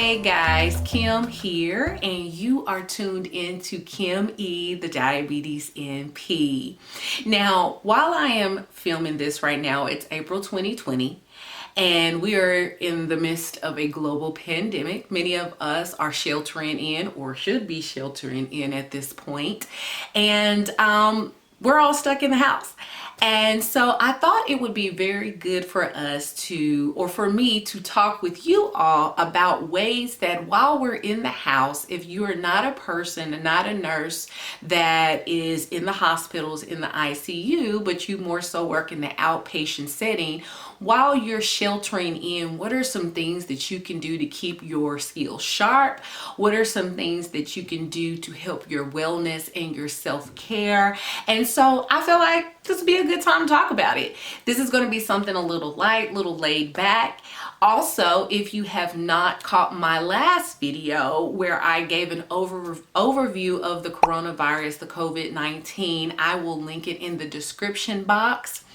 Hey guys, Kim here, and you are tuned into Kim E, the Diabetes NP. Now, while I am filming this right now, it's April 2020, and we are in the midst of a global pandemic. Many of us are sheltering in or should be sheltering in at this point, and we're all stuck in the house. And so I thought it would be very good for us to, or for me to talk with you all about ways that while we're in the house, if you are not a person, not a nurse that is in the hospitals, in the ICU, but you more so work in the outpatient setting, while you're sheltering in, what are some things that you can do to keep your skills sharp? What are some things that you can do to help your wellness and your self-care? And so I feel like this would be a good time to talk about it. This is going to be something a little light, little laid back. Also, if you have not caught my last video where I gave an overview of the coronavirus, the COVID-19, I will link it in the description box.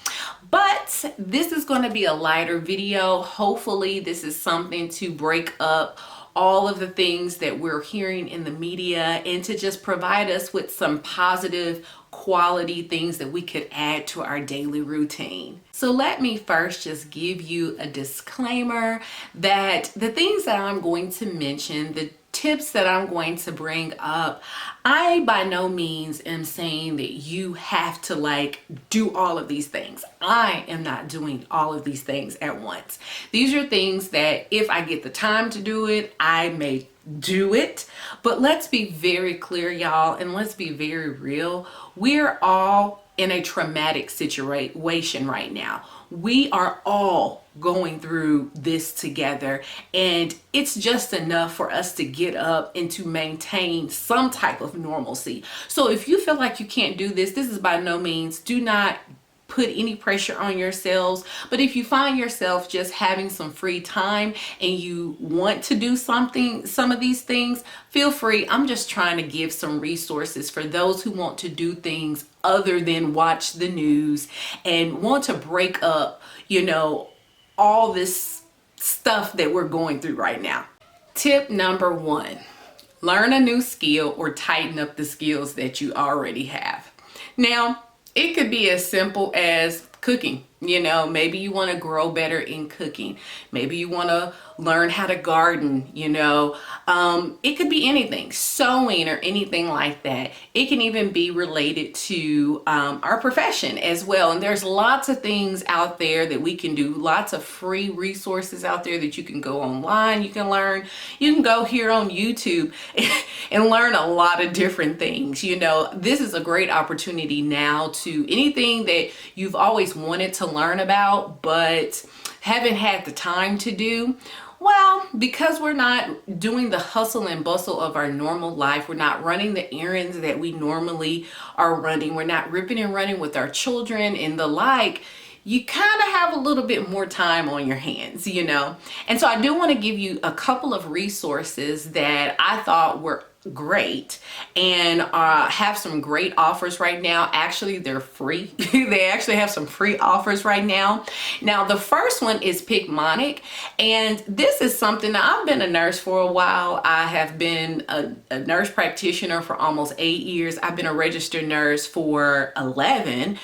But this is going to be a lighter video. Hopefully this is something to break up all of the things that we're hearing in the media and to just provide us with some positive quality things that we could add to our daily routine. So let me first just give you a disclaimer that the things that I'm going to mention, the tips that I'm going to bring up, I by no means am saying that you have to do all of these things. I am not doing all of these things at once. These are things that if I get the time to do it, I may do it. But let's be very clear, y'all, and let's be very real. We're all in a traumatic situation right now. We are all going through this together, and it's just enough for us to get up and to maintain some type of normalcy. So if you feel like you can't do this, this is by no means, do not put any pressure on yourselves. But if you find yourself just having some free time and you want to do some of these things, feel free. I'm just trying to give some resources for those who want to do things other than watch the news and want to break up, all this stuff that we're going through right now. Tip number 1, learn a new skill or tighten up the skills that you already have. Now, it could be as simple as cooking. Maybe you want to grow better in cooking. Maybe you want to learn how to garden, it could be anything, sewing or anything like that. It can even be related to our profession as well. And there's lots of things out there that we can do, lots of free resources out there that you can go online, you can learn. You can go here on YouTube and learn a lot of different things. This is a great opportunity now to anything that you've always wanted to learn about but haven't had the time to do. Well, because we're not doing the hustle and bustle of our normal life, we're not running the errands that we normally are running, we're not ripping and running with our children and the like, you kind of have a little bit more time on your hands, And so I do want to give you a couple of resources that I thought were great and have some great offers right now. Actually, they're free. They actually have some free offers right now. Now, the first one is Picmonic, and this is something I've been a nurse for a while. I have been a nurse practitioner for almost 8 years. I've been a registered nurse for 11,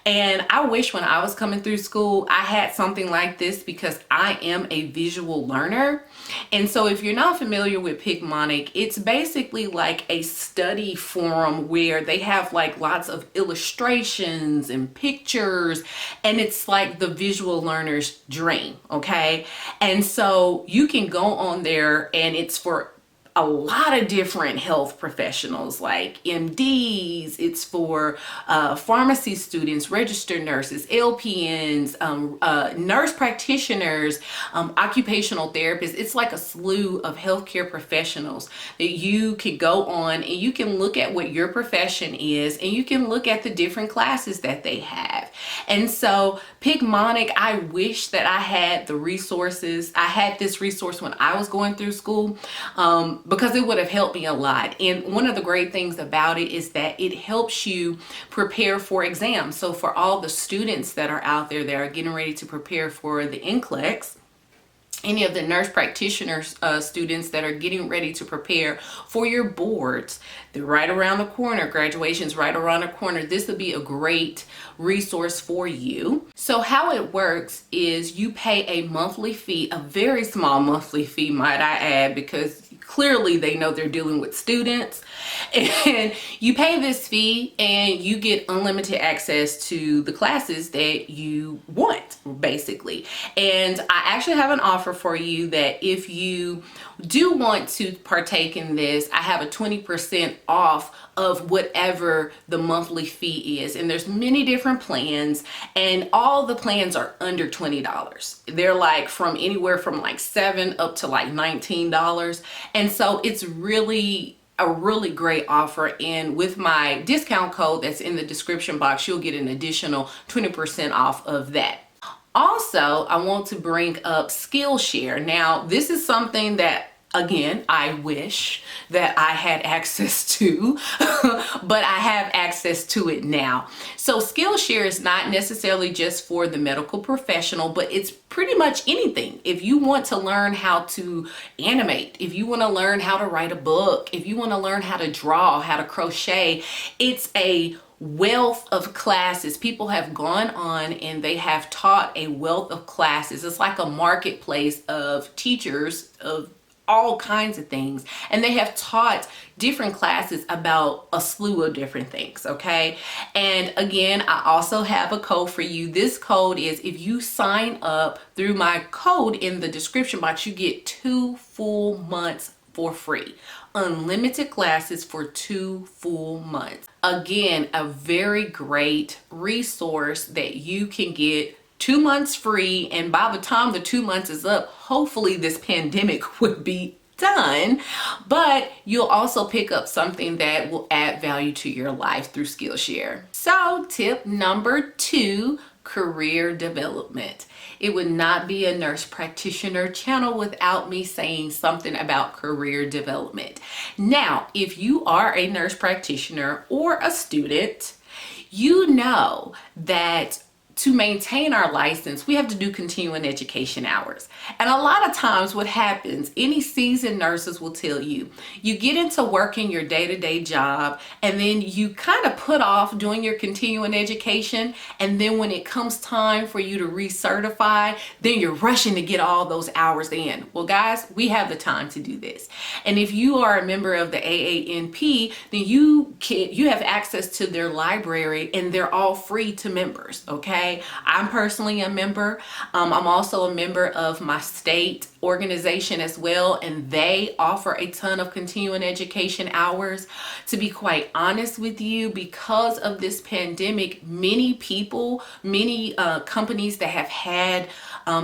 and I wish when I was coming through school I had something like this because I am a visual learner. And so if you're not familiar with Picmonic, it's basically like a study forum where they have lots of illustrations and pictures, and it's like the visual learner's dream, okay? And so you can go on there, and it's for a lot of different health professionals like MDs, it's for pharmacy students, registered nurses, LPNs, nurse practitioners, occupational therapists. It's like a slew of healthcare professionals that you could go on and you can look at what your profession is and you can look at the different classes that they have. And so Picmonic, I wish that I had the resources. I had this resource when I was going through school, because it would have helped me a lot. And one of the great things about it is that it helps you prepare for exams. So for all the students that are out there that are getting ready to prepare for the NCLEX, any of the nurse practitioners students that are getting ready to prepare for your boards. They're right around the corner. Graduation's right around the corner. This would be a great resource for you. So how it works is you pay a monthly fee, a very small monthly fee, might I add, because clearly they know they're dealing with students. And you pay this fee and you get unlimited access to the classes that you want, basically. And I actually have an offer for you that if you do want to partake in this, I have a 20% off of whatever the monthly fee is. And there's many different plans, and all the plans are under $20. They're like from anywhere from like $7 up to like $19. And so it's really a really great offer, and with my discount code that's in the description box, you'll get an additional 20% off of that. Also, I want to bring up Skillshare. Now, this is something that, again, I wish that I had access to, but I have access to it now. So Skillshare is not necessarily just for the medical professional, but it's pretty much anything. If you want to learn how to animate, if you want to learn how to write a book, if you want to learn how to draw, how to crochet, it's a wealth of classes. People have gone on and they have taught a wealth of classes. It's like a marketplace of teachers of all kinds of things, and they have taught different classes about a slew of different things. Okay, and again, I also have a code for you. This code is, if you sign up through my code in the description box, you get 2 full months for free. Unlimited classes for 2 full months. Again, a very great resource that you can get 2 months free, and by the time the 2 months is up, hopefully this pandemic would be done, but you'll also pick up something that will add value to your life through Skillshare. So tip number 2, career development. It would not be a nurse practitioner channel without me saying something about career development. Now, if you are a nurse practitioner or a student, you know that to maintain our license, we have to do continuing education hours. And a lot of times what happens, any seasoned nurses will tell you, you get into working your day-to-day job, and then you kind of put off doing your continuing education. And then when it comes time for you to recertify, then you're rushing to get all those hours in. Well, guys, we have the time to do this. And if you are a member of the AANP, then you have access to their library, and they're all free to members. Okay. I'm personally a member. I'm also a member of my state organization as well, and they offer a ton of continuing education hours. To be quite honest with you, because of this pandemic, many people, many companies that have had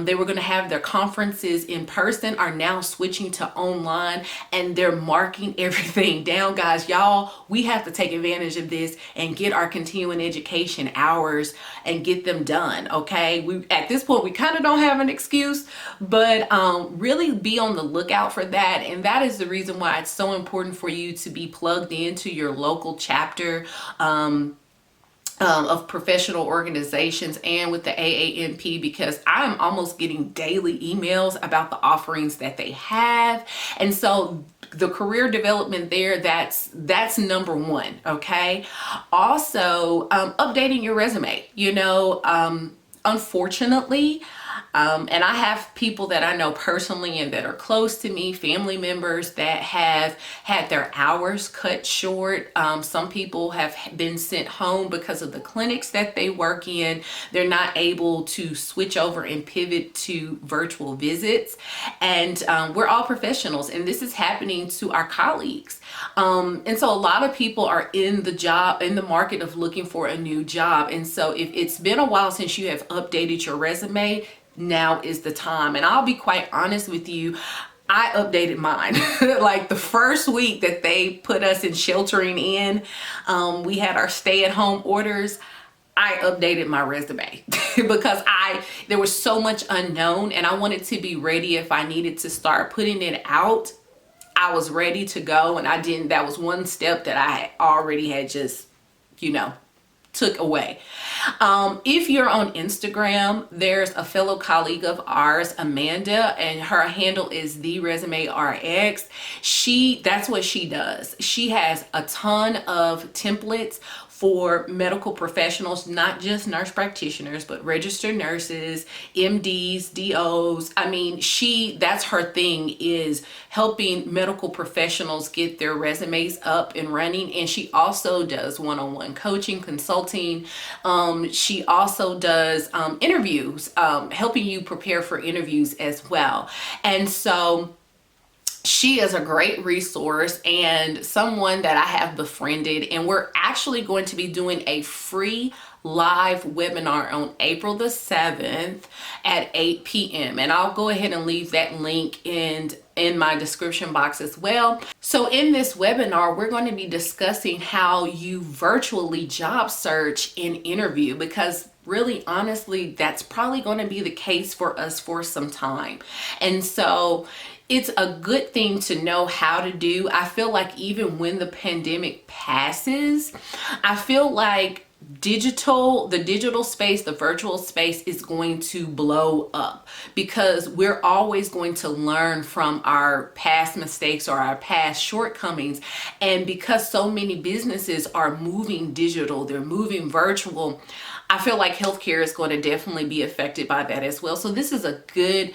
they were going to have their conferences in person are now switching to online, and they're marking everything down. Guys, y'all, we have to take advantage of this and get our continuing education hours and get them done. Okay, we at this point, we kind of don't have an excuse, but really be on the lookout for that. And that is the reason why it's so important for you to be plugged into your local chapter of professional organizations and with the AANP, because I'm almost getting daily emails about the offerings that they have. And so the career development there, that's number one. Okay. Also, updating your resume, unfortunately, and I have people that I know personally and that are close to me, family members that have had their hours cut short. Some people have been sent home because of the clinics that they work in. They're not able to switch over and pivot to virtual visits. And we're all professionals, and this is happening to our colleagues. And so a lot of people are in the market of looking for a new job. And so if it's been a while since you have updated your resume, now is the time. And I'll be quite honest with you, I updated mine. Like the first week that they put us in sheltering in, we had our stay-at-home orders. I updated my resume because there was so much unknown, and I wanted to be ready if I needed to start putting it out. I was ready to go, and I didn't. That was one step that I already had just, took away. If you're on Instagram, there's a fellow colleague of ours, Amanda, and her handle is the Resume RX. That's what she does. She has a ton of templates for medical professionals, not just nurse practitioners, but registered nurses, MDs, DOs. I mean, that's her thing, is helping medical professionals get their resumes up and running. And she also does one-on-one coaching, consulting. She also does interviews, helping you prepare for interviews as well. And so she is a great resource and someone that I have befriended, and we're actually going to be doing a free live webinar on April the 7th at 8 p.m. And I'll go ahead and leave that link in my description box as well. So in this webinar, we're going to be discussing how you virtually job search and interview, because really, honestly, that's probably going to be the case for us for some time. And so it's a good thing to know how to do. I feel like even when the pandemic passes, I feel like the digital space, the virtual space is going to blow up, because we're always going to learn from our past mistakes or our past shortcomings. And because so many businesses are moving digital, they're moving virtual, I feel like healthcare is going to definitely be affected by that as well. So this is a good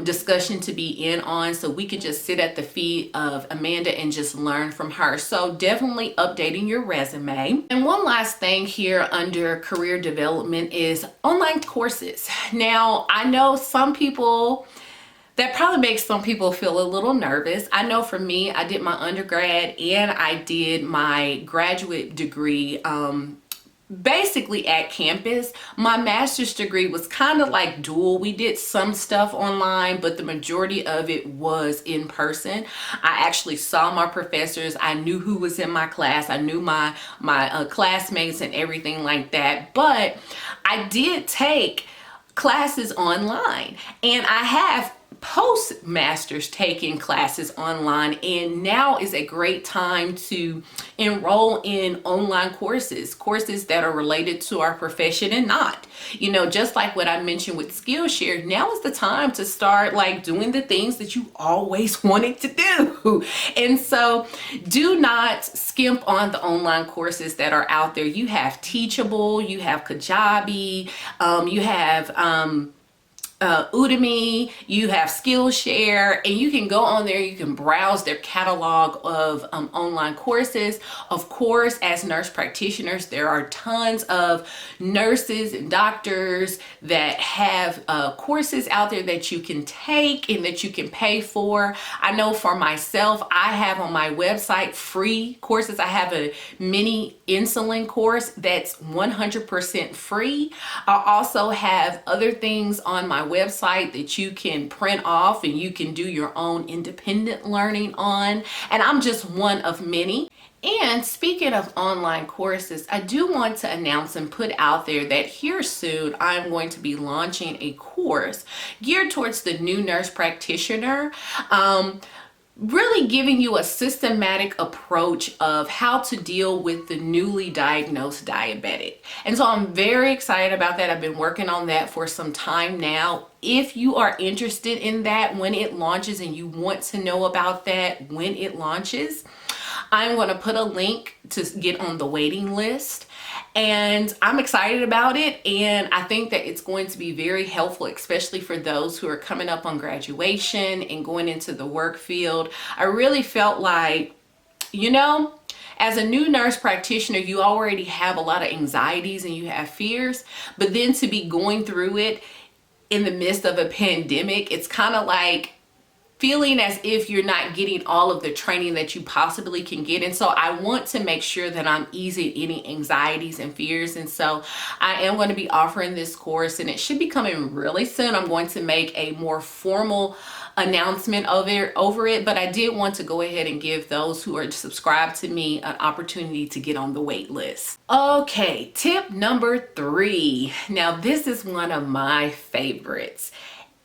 discussion to be in on, so we could just sit at the feet of Amanda and just learn from her. So definitely updating your resume. And one last thing here under career development is online courses. Now, I know that probably makes some people feel a little nervous. I know for me, I did my undergrad and I did my graduate degree basically at campus. My master's degree was kind of like dual. We did some stuff online, but the majority of it was in person. I actually saw my professors. I knew who was in my class. I knew my classmates and everything like that. But I did take classes online, and I have postmasters taking classes online, and now is a great time to enroll in online courses that are related to our profession and not. Just like what I mentioned with Skillshare, now is the time to start doing the things that you always wanted to do. And so do not skimp on the online courses that are out there. You have Teachable, you have Kajabi, you have Udemy, you have Skillshare, and you can go on there, you can browse their catalog of online courses. Of course, as nurse practitioners, there are tons of nurses and doctors that have courses out there that you can take and that you can pay for. I know for myself, I have on my website free courses. I have a mini insulin course that's 100% free. I also have other things on my website that you can print off and you can do your own independent learning on. And I'm just one of many. And speaking of online courses, I do want to announce and put out there that here soon I'm going to be launching a course geared towards the new nurse practitioner. Really giving you a systematic approach of how to deal with the newly diagnosed diabetic. And so I'm very excited about that. I've been working on that for some time now. If you are interested in that when it launches and you want to know about that when it launches, I'm going to put a link to get on the waiting list. And I'm excited about it, and I think that it's going to be very helpful, especially for those who are coming up on graduation and going into the work field. I really felt like, as a new nurse practitioner, you already have a lot of anxieties and you have fears, but then to be going through it in the midst of a pandemic, it's kind of like feeling as if you're not getting all of the training that you possibly can get. And so I want to make sure that I'm easing any anxieties and fears. And so I am going to be offering this course, and it should be coming really soon. I'm going to make a more formal announcement over it, but I did want to go ahead and give those who are subscribed to me an opportunity to get on the wait list. Okay, tip number 3. Now this is one of my favorites,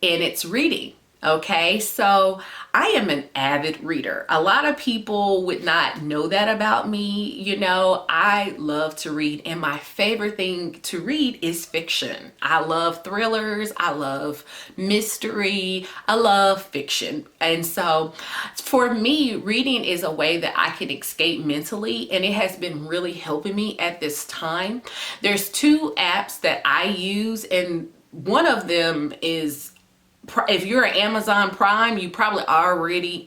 and it's reading. Okay, so I am an avid reader. A lot of people would not know that about me. You know, I love to read, and my favorite thing to read is fiction. I love thrillers, I love mystery, I love fiction. And so for me, reading is a way that I can escape mentally, and it has been really helping me at this time. There's two apps that I use, and one of them is, if you're an Amazon Prime, you're probably already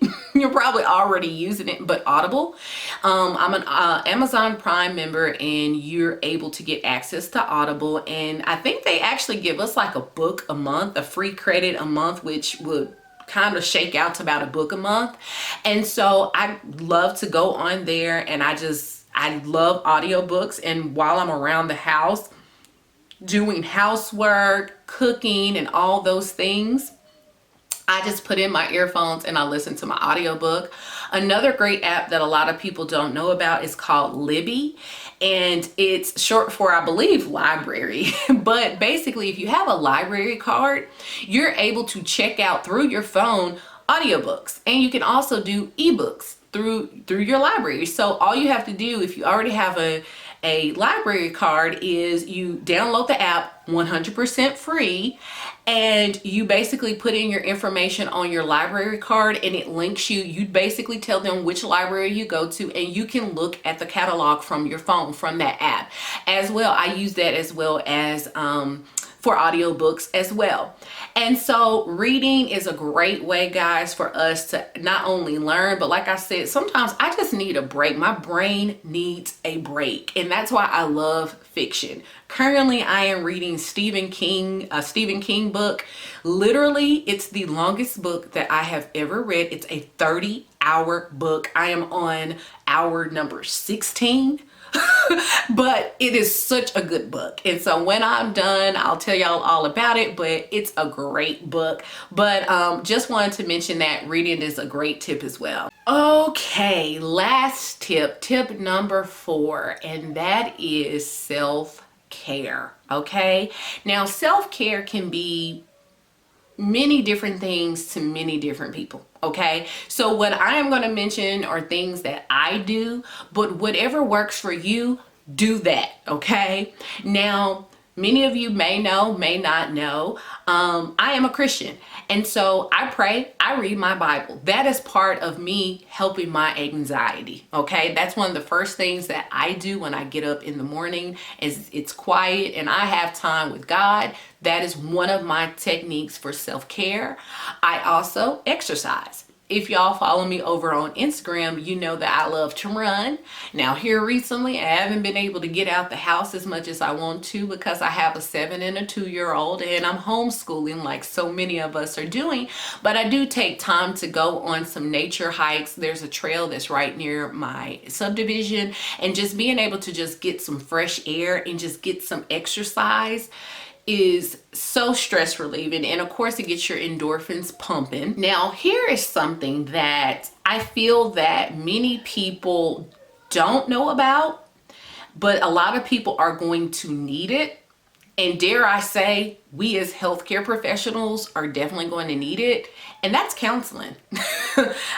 using it, but Audible. I'm an Amazon Prime member, and you're able to get access to Audible. And I think they actually give us like a book a month, a free credit a month, which would kind of shake out to about a book a month. And so I love to go on there, and I love audiobooks. And while I'm around the house doing housework, cooking, and all those things, I just put in my earphones and I listen to my audiobook. Another great app that a lot of people don't know about is called Libby, and it's short for, I believe, library. But basically, if you have a library card, you're able to check out through your phone audiobooks, and you can also do ebooks through your library. So all you have to do, if you already have a library card, is you download the app 100% free, and you basically put in your information on your library card, and it links you. You basically tell them which library you go to, and you can look at the catalog from your phone from that app as well. I use that as well as for audiobooks as well. And so reading is a great way, guys, for us to not only learn, but like I said, sometimes I just need a break. My brain needs a break. And that's why I love fiction. Currently, I am reading Stephen King book. Literally, it's the longest book that I have ever read. It's a 30-hour book. I am on hour number 16. But it is such a good book, and so when I'm done, I'll tell y'all all about it. But it's a great book. But just wanted to mention that reading is a great tip as well. Okay, last tip number 4, and that is self-care. Okay, now self-care can be many different things to many different people. Okay, so what I am going to mention are things that I do, but whatever works for you, do that. Okay, now many of you may know, may not know, I am a Christian, and so I pray, I read my Bible. That is part of me helping my anxiety. Okay, that's one of the first things that I do when I get up in the morning. Is it's quiet and I have time with God. That is one of my techniques for self-care. I also exercise. If y'all follow me over on Instagram, you know that I love to run. Now here recently, I haven't been able to get out the house as much as I want to because I have a 7 and a 2-year-old, and I'm homeschooling like so many of us are doing. But I do take time to go on some nature hikes. There's a trail that's right near my subdivision, and just being able to just get some fresh air and just get some exercise is so stress relieving, and of course it gets your endorphins pumping. Now here is something that I feel that many people don't know about, but a lot of people are going to need it, and dare I say, we as healthcare professionals are definitely going to need it, and that's counseling.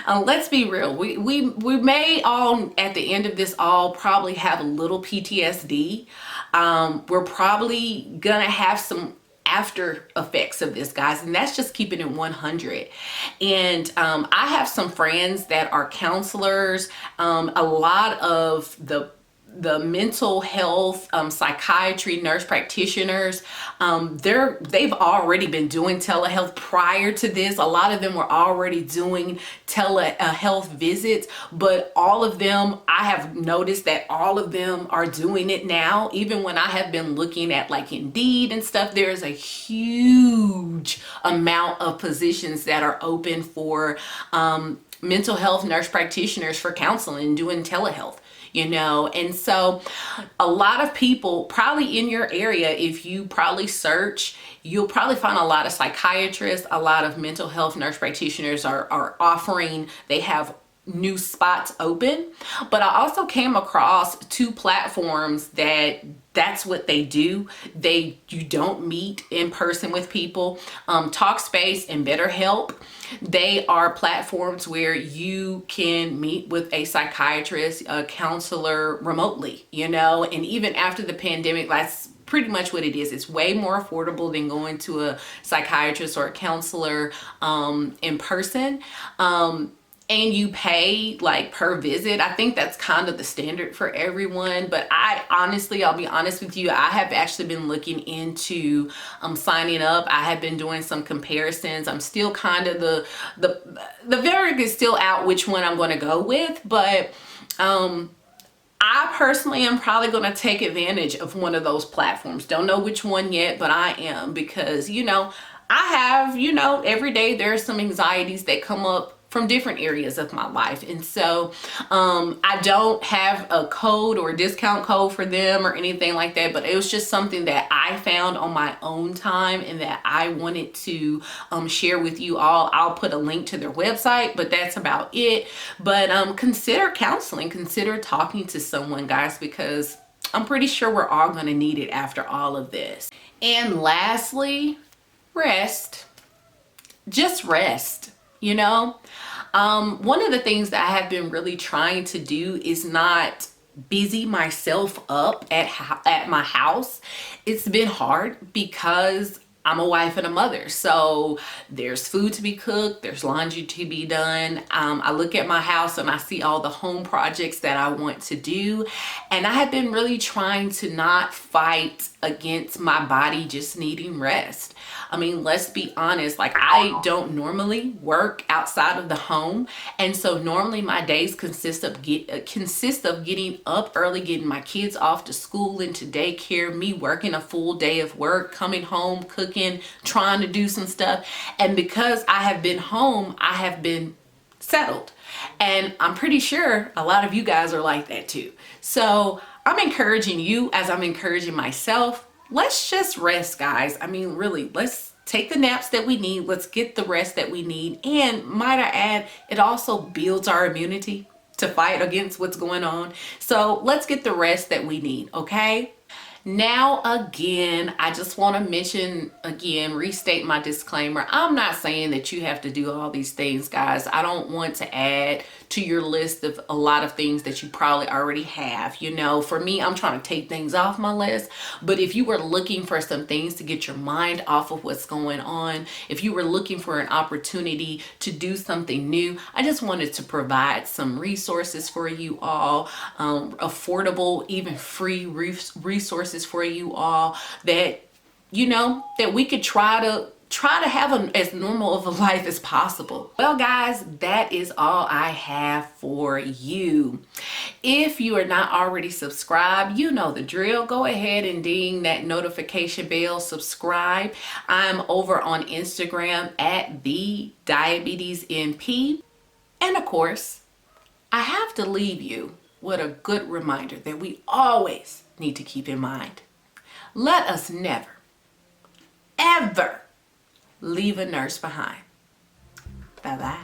Let's be real. We may all, at the end of this, all probably have a little PTSD. We're probably gonna have some after effects of this, guys, and that's just keeping it 100. And I have some friends that are counselors. A lot of the mental health, psychiatry nurse practitioners, they've already been doing telehealth prior to this. A lot of them were already doing telehealth visits, but all of them, I have noticed that all of them are doing it now. Even when I have been looking at like Indeed and stuff, there's a huge amount of positions that are open for mental health nurse practitioners for counseling, doing telehealth. You know, and so a lot of people probably in your area, if you probably search, you'll probably find a lot of psychiatrists, a lot of mental health nurse practitioners are offering, they have new spots open. But I also came across two platforms that's what they do. You don't meet in person with people. Talkspace and BetterHelp, they are platforms where you can meet with a psychiatrist, a counselor remotely, and even after the pandemic, that's pretty much what it is. It's way more affordable than going to a psychiatrist or a counselor in person. And you pay like per visit. I think that's kind of the standard for everyone. But I'll be honest with you, I have actually been looking into signing up. I have been doing some comparisons. I'm still kind of the verdict is still out which one I'm going to go with. But I personally am probably going to take advantage of one of those platforms. Don't know which one yet, but I am, because, I have, every day there's some anxieties that come up from different areas of my life. And so I don't have a code or a discount code for them or anything like that, but it was just something that I found on my own time and that I wanted to share with you all. I'll put a link to their website, but that's about it. But consider counseling, consider talking to someone, guys, because I'm pretty sure we're all going to need it after all of this. And lastly, rest. Just rest. One of the things that I have been really trying to do is not busy myself up at my house. It's been hard because I'm a wife and a mother. So there's food to be cooked, there's laundry to be done. I look at my house and I see all the home projects that I want to do. And I have been really trying to not fight against my body just needing rest. I mean, let's be honest, like I don't normally work outside of the home. And so normally my days consist of getting up early, getting my kids off to school and to daycare, me working a full day of work, coming home, cooking, trying to do some stuff. And because I have been home, I have been settled. And I'm pretty sure a lot of you guys are like that too. So I'm encouraging you, as I'm encouraging myself, let's just rest, guys. I mean, really, let's take the naps that we need. Let's get the rest that we need. And might I add, it also builds our immunity to fight against what's going on. So let's get the rest that we need, okay? Now, again, I just want to mention again, restate my disclaimer. I'm not saying that you have to do all these things, guys. I don't want to add to your list of a lot of things that you probably already have. For me, I'm trying to take things off my list. But if you were looking for some things to get your mind off of what's going on, if you were looking for an opportunity to do something new, I just wanted to provide some resources for you all, affordable, even free resources for you all that, that we could try to have as normal of a life as possible. Well, guys, that is all I have for you. If you are not already subscribed, you know the drill. Go ahead and ding that notification bell, subscribe. I'm over on Instagram at the Diabetes NP. And of course, I have to leave you with a good reminder that we always need to keep in mind. Let us never, ever leave a nurse behind. Bye-bye.